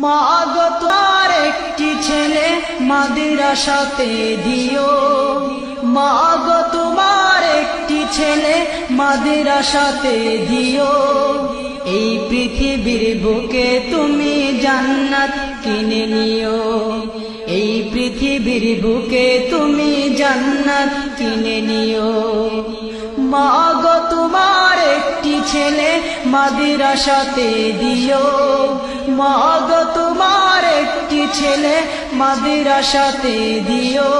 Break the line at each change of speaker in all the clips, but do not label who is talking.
মাগো তোমার একটি ছেলে মাদ্রাসাতে দিও, মাগো তোমার একটি ছেলে মাদ্রাসাতে দিও। এই পৃথিবীর বুকে তুমি জান্নাত কিনে নিও, এই পৃথিবীর বুকে তুমি জান্নাত কিনে নিও। মাগো তোমার একটি ছেলে মাদ্রাসাতে দিও, মাগো তোমার একটি ছেলে মাদ্রাসাতে দিও।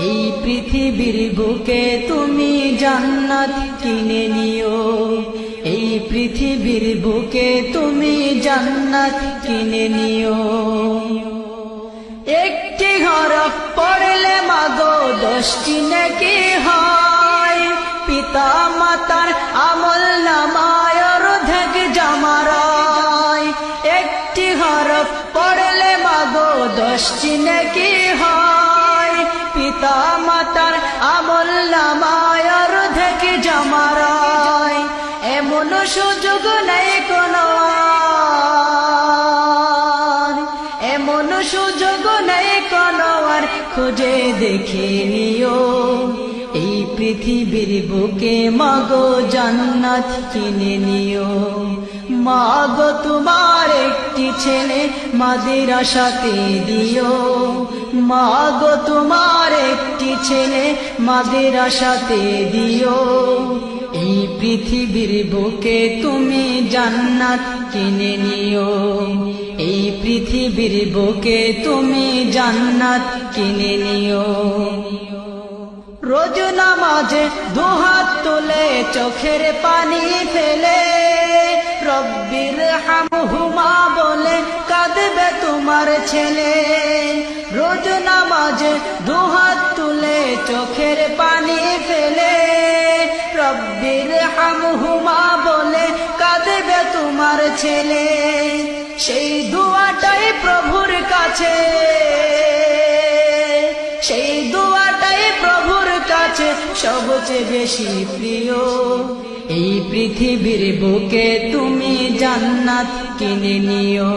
এই পৃথিবীর বুকে তুমি জান্নাত কিনে নিও, এই পৃথিবীর বুকে তুমি জান্নাত কিনে নিও। একটি হরফ পড়লে মাগো 10টি নেকি হয়, পিতা মাতার আমল নামায় অর্ধেক জমারায়। একটি হরফ পড়লে মাগো 10টি নেকি হয়, পিতা মাতার আমল নামায় অর্ধেক জমারায়। এমন সুযোগ নেই কোনো আর, এমন সুযোগ নেই কোনো আর, খুঁজে দেখে নিও। এই পৃথিবীর বুকে মাগো জান্নাত কিনে নিও। মাগো তোমার একটি ছেলে মাদ্রাসাতে দিও, মাগো তোমার একটি ছেলে মাদ্রাসাতে দিও। এই পৃথিবীর বুকে তুমি জান্নাত কিনে নিও, এই পৃথিবীর বুকে তুমি জান্নাত কিনে নিও। রোজ নামাজে দুহাত তুলে চোখের পানি ফেলে, রব্বির হামহুমা বলে কাঁদবে তোমার ছেলে। রোজ নামাজে দুহাত তুলে চোখের পানি ফেলে, রব্বির হামহুমা বলে কাঁদবে তোমার ছেলে। সেই দুয়াটাই প্রভুর কাছে, সেই দুয়াটাই প্রভুর কাছে সবচেয়ে বেশি প্রিয়। এই পৃথিবীর বুকে তুমি জান্নাত কিনে নিও।